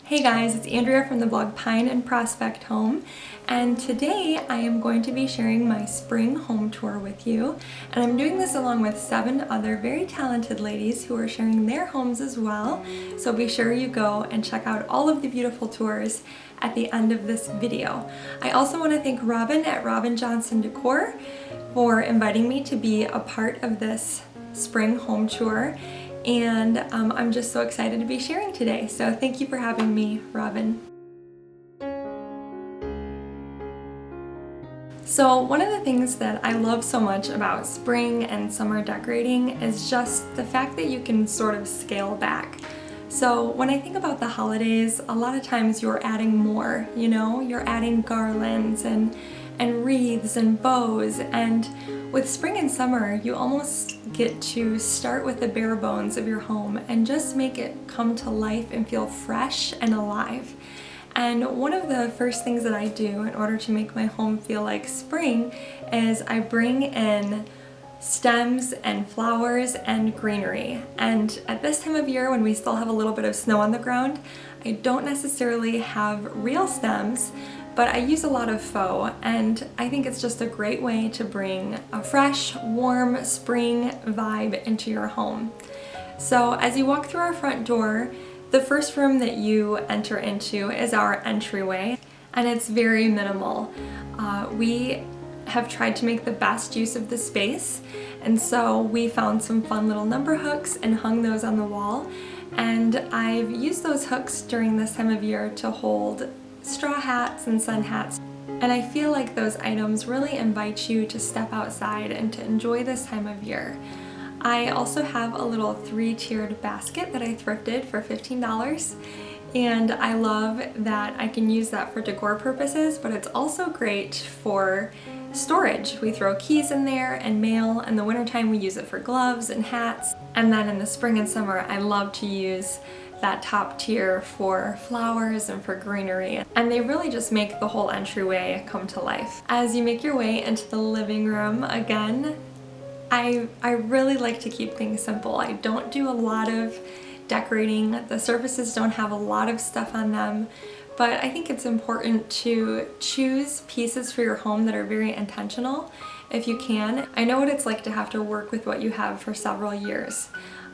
Hey guys, it's Andrea from the blog Pine and Prospect Home, and today I am going to be sharing my spring home tour with you, and I'm doing this along with 7 other very talented ladies who are sharing their homes as well, so be sure you go and check out all of the beautiful tours at the end of this video. I also want to thank Robin at Robin Johnson Decor for inviting me to be a part of this spring home tour. And I'm just so excited to be sharing today. So thank you for having me, Robin. So one of the things that I love so much about spring and summer decorating is just the fact that you can sort of scale back. So when I think about the holidays, a lot of times you're adding more, you know, you're adding garlands and wreaths and bows, and with spring and summer you almost get to start with the bare bones of your home and just make it come to life and feel fresh and alive. And one of the first things that I do in order to make my home feel like spring is I bring in stems and flowers and greenery. And at this time of year when we still have a little bit of snow on the ground, I don't necessarily have real stems, but I use a lot of faux, and I think it's just a great way to bring a fresh, warm spring vibe into your home. So as you walk through our front door, the first room that you enter into is our entryway, and it's very minimal. We have tried to make the best use of the space, and so we found some fun little number hooks and hung those on the wall, and I've used those hooks during this time of year to hold straw hats and sun hats, and I feel like those items really invite you to step outside and to enjoy this time of year. I also have a little 3-tiered basket that I thrifted for $15, and I love that I can use that for decor purposes, but it's also great for storage. We throw keys in there and mail. In the wintertime we use it for gloves and hats, and then in the spring and summer I love to use that top tier for flowers and for greenery, and they really just make the whole entryway come to life. As you make your way into the living room, again, I really like to keep things simple. I don't do a lot of decorating. The surfaces don't have a lot of stuff on them, but I think it's important to choose pieces for your home that are very intentional if you can. I know what it's like to have to work with what you have for several years.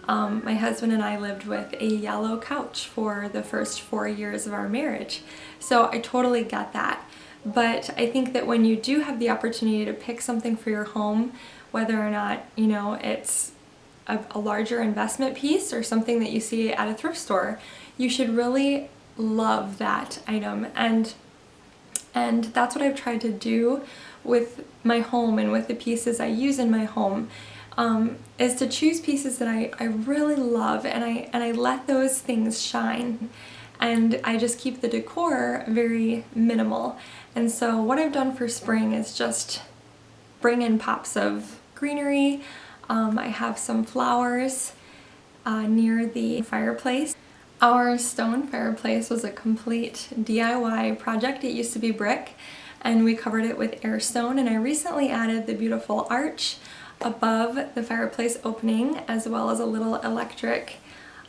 My husband and I lived with a yellow couch for the first 4 years of our marriage, so I totally get that. But I think that when you do have the opportunity to pick something for your home, whether or not, you know, it's a larger investment piece or something that you see at a thrift store, you should really love that item. And that's what I've tried to do with my home and with the pieces I use in my home. Is to choose pieces that I really love, and I let those things shine, and I just keep the decor very minimal. And so what I've done for spring is just bring in pops of greenery. I have some flowers near the fireplace. Our stone fireplace was a complete DIY project. It used to be brick, and we covered it with air stone, and I recently added the beautiful arch above the fireplace opening, as well as a little electric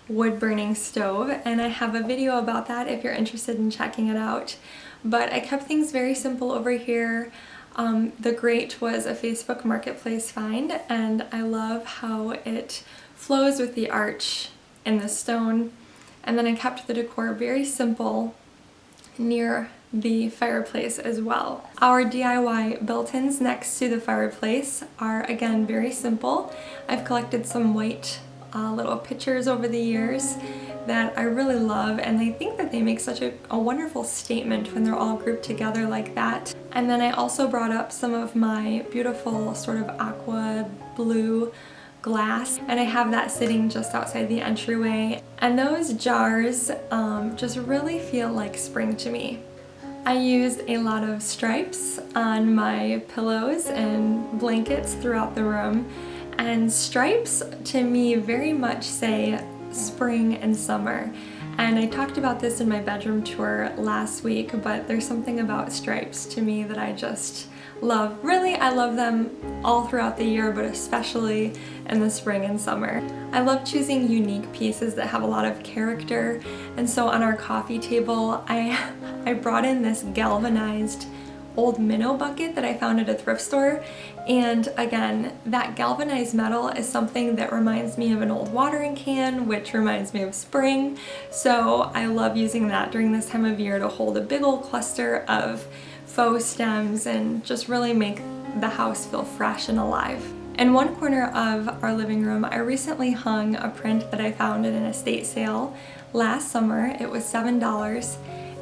wood burning stove, and I have a video about that if you're interested in checking it out. But I kept things very simple over here. The grate was a Facebook Marketplace find, and I love how it flows with the arch in the stone. And then I kept the decor very simple near the fireplace as well. Our DIY built-ins next to the fireplace are again very simple. I've collected some white little pictures over the years that I really love, and I think that they make such a wonderful statement when they're all grouped together like that. And then I also brought up some of my beautiful sort of aqua blue glass, and I have that sitting just outside the entryway, and those jars just really feel like spring to me. I used a lot of stripes on my pillows and blankets throughout the room, and stripes to me very much say spring and summer. And I talked about this in my bedroom tour last week, but there's something about stripes to me that I just love. Really, I love them all throughout the year, but especially in the spring and summer. I love choosing unique pieces that have a lot of character, and so on our coffee table, I brought in this galvanized old minnow bucket that I found at a thrift store. And again, that galvanized metal is something that reminds me of an old watering can, which reminds me of spring. So I love using that during this time of year to hold a big old cluster of faux stems and just really make the house feel fresh and alive. In one corner of our living room, I recently hung a print that I found at an estate sale last summer. It was $7.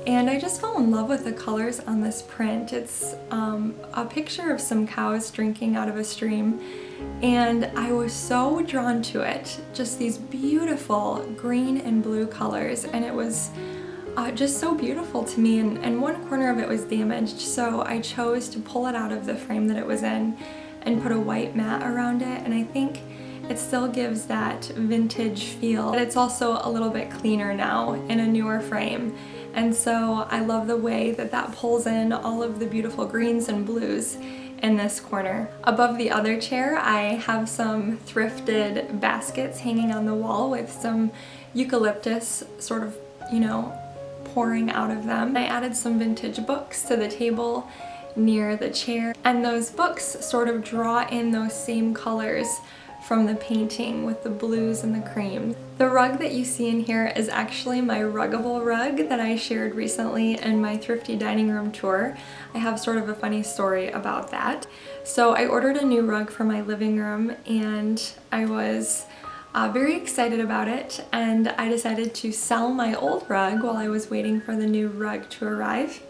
And I just fell in love with the colors on this print. It's a picture of some cows drinking out of a stream, and I was so drawn to it. Just these beautiful green and blue colors, and it was just so beautiful to me, and one corner of it was damaged, so I chose to pull it out of the frame that it was in and put a white mat around it, and I think it still gives that vintage feel, but it's also a little bit cleaner now in a newer frame. And so I love the way that that pulls in all of the beautiful greens and blues in this corner. Above the other chair, I have some thrifted baskets hanging on the wall with some eucalyptus sort of, you know, pouring out of them. I added some vintage books to the table near the chair, and those books sort of draw in those same colors from the painting with the blues and the creams. The rug that you see in here is actually my Ruggable rug that I shared recently in my thrifty dining room tour. I have sort of a funny story about that. So I ordered a new rug for my living room, and I was very excited about it, and I decided to sell my old rug while I was waiting for the new rug to arrive.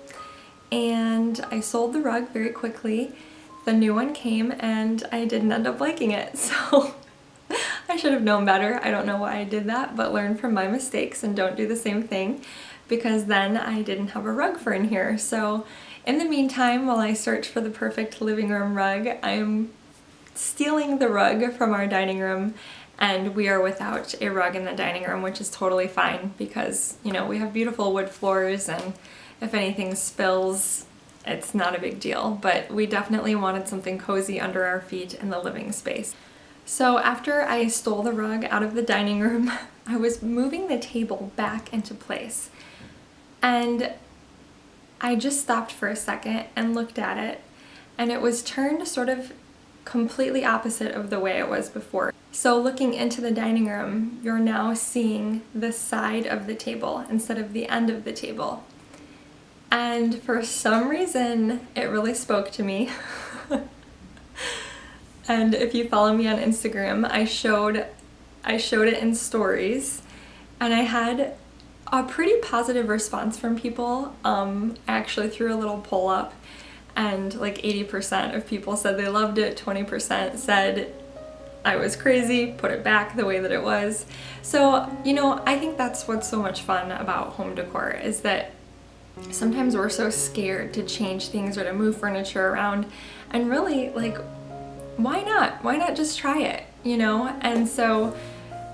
And I sold the rug very quickly. The new one came and I didn't end up liking it, so I should have known better. I don't know why I did that, but learn from my mistakes and don't do the same thing, because then I didn't have a rug for in here. So in the meantime, while I search for the perfect living room rug, I'm stealing the rug from our dining room, and we are without a rug in the dining room, which is totally fine because, you know, we have beautiful wood floors, and if anything spills, it's not a big deal, but we definitely wanted something cozy under our feet in the living space. So after I stole the rug out of the dining room, I was moving the table back into place, and I just stopped for a second and looked at it, and it was turned sort of completely opposite of the way it was before. So looking into the dining room, you're now seeing the side of the table instead of the end of the table. And for some reason, it really spoke to me. And if you follow me on Instagram, I showed it in stories, and I had a pretty positive response from people. I actually threw a little poll up, and like 80% of people said they loved it, 20% said I was crazy, put it back the way that it was. So, you know, I think that's what's so much fun about home decor, is that sometimes we're so scared to change things or to move furniture around, and really, like, why not? Why not just try it, you know? And so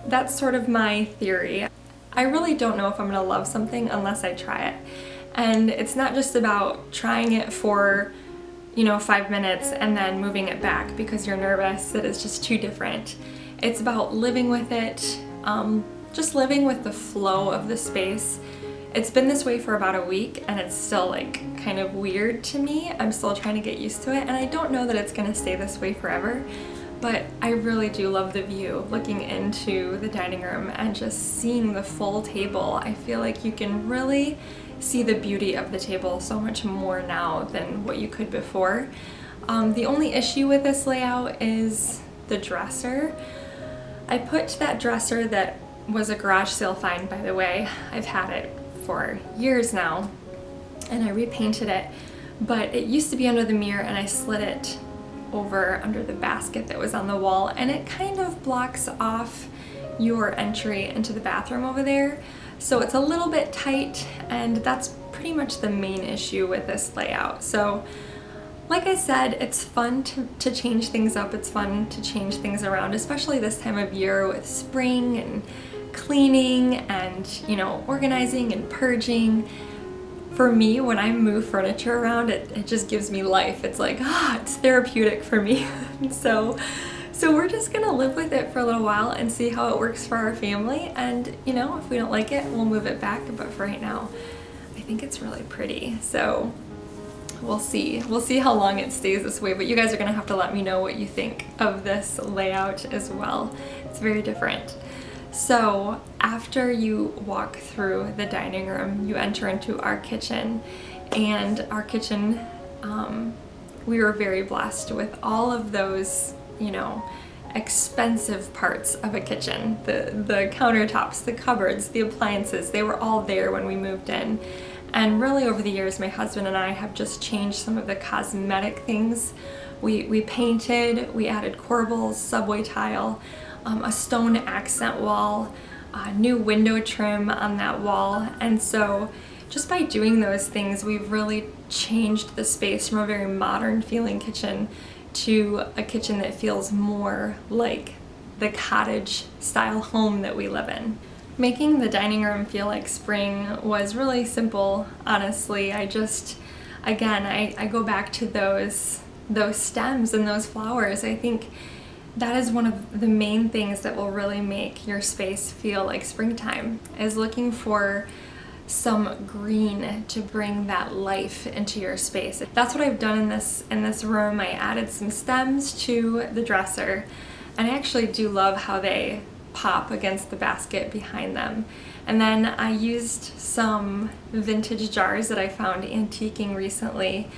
that's sort of my theory. I really don't know if I'm gonna love something unless I try it. And it's not just about trying it for, you know, 5 minutes and then moving it back because you're nervous that it's just too different. It's about living with it, just living with the flow of the space. It's been this way for about a week, and it's still like kind of weird to me. I'm still trying to get used to it, and I don't know that it's gonna stay this way forever, but I really do love the view looking into the dining room and just seeing the full table. I feel like you can really see the beauty of the table so much more now than what you could before. The only issue with this layout is the dresser. I put that dresser that was a garage sale find, by the way. I've had it for years now, and I repainted it, but it used to be under the mirror, and I slid it over under the basket that was on the wall, and it kind of blocks off your entry into the bathroom over there. So it's a little bit tight, and that's pretty much the main issue with this layout. So like I said, it's fun to change things up. It's fun to change things around, especially this time of year with spring and cleaning and, you know, organizing and purging. for me, when I move furniture around, it just gives me life. It's like, it's therapeutic for me. So we're just gonna live with it for a little while and see how it works for our family. And you know, if we don't like it, we'll move it back. But for right now, I think it's really pretty. So we'll see. We'll see how long it stays this way. But you guys are gonna have to let me know what you think of this layout as well. It's very different. So after you walk through the dining room, you enter into our kitchen, and our kitchen, we were very blessed with all of those, you know, expensive parts of a kitchen. The countertops, the cupboards, the appliances, they were all there when we moved in. And really over the years, my husband and I have just changed some of the cosmetic things. We painted, we added corbels, subway tile, a stone accent wall, new window trim on that wall. And so just by doing those things, we've really changed the space from a very modern feeling kitchen to a kitchen that feels more like the cottage style home that we live in. Making the dining room feel like spring was really simple, honestly. I go back to those stems and those flowers. I think that is one of the main things that will really make your space feel like springtime, is looking for some green to bring that life into your space. That's what I've done in this room. I added some stems to the dresser, and I actually do love how they pop against the basket behind them. And then I used some vintage jars that I found antiquing recently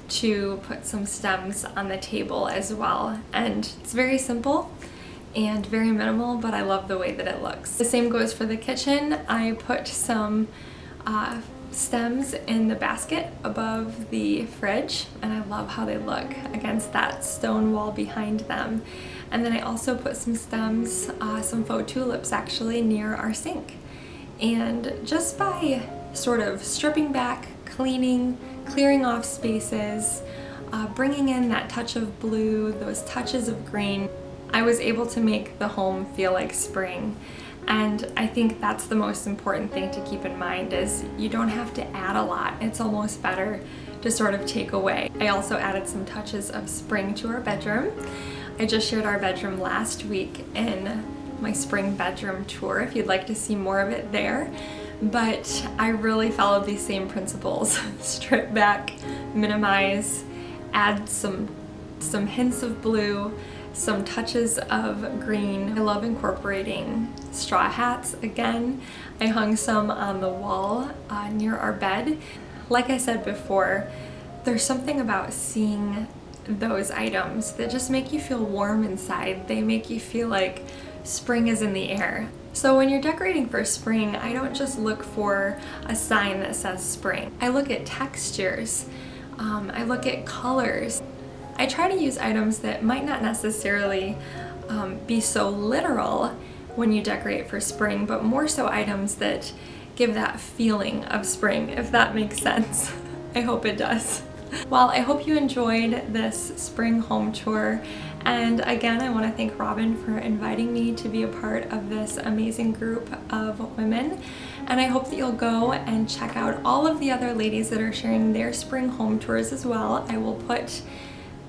to put some stems on the table as well. And it's very simple and very minimal, but I love the way that it looks. The same goes for the kitchen. I put some stems in the basket above the fridge, and I love how they look against that stone wall behind them. And then I also put some stems, some faux tulips actually, near our sink. And just by sort of stripping back, cleaning, clearing off spaces, bringing in that touch of blue, those touches of green, I was able to make the home feel like spring. And I think that's the most important thing to keep in mind, is you don't have to add a lot. It's almost better to sort of take away. I also added some touches of spring to our bedroom. I just shared our bedroom last week in my spring bedroom tour, if you'd like to see more of it there. But I really followed these same principles. Strip back, minimize, add some hints of blue, some touches of green. I love incorporating straw hats again. I hung some on the wall near our bed. Like I said before, there's something about seeing those items that just make you feel warm inside. They make you feel like spring is in the air. So when you're decorating for spring, I don't just look for a sign that says spring. I look at textures. I look at colors. I try to use items that might not necessarily be so literal when you decorate for spring, but more so items that give that feeling of spring, if that makes sense. I hope it does. Well, I hope you enjoyed this spring home tour. And again, I want to thank Robin for inviting me to be a part of this amazing group of women. And I hope that you'll go and check out all of the other ladies that are sharing their spring home tours as well. I will put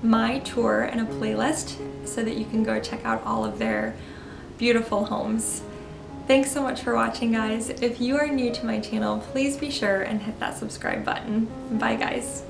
my tour in a playlist so that you can go check out all of their beautiful homes. Thanks so much for watching, guys. If you are new to my channel, please be sure and hit that subscribe button. Bye, guys.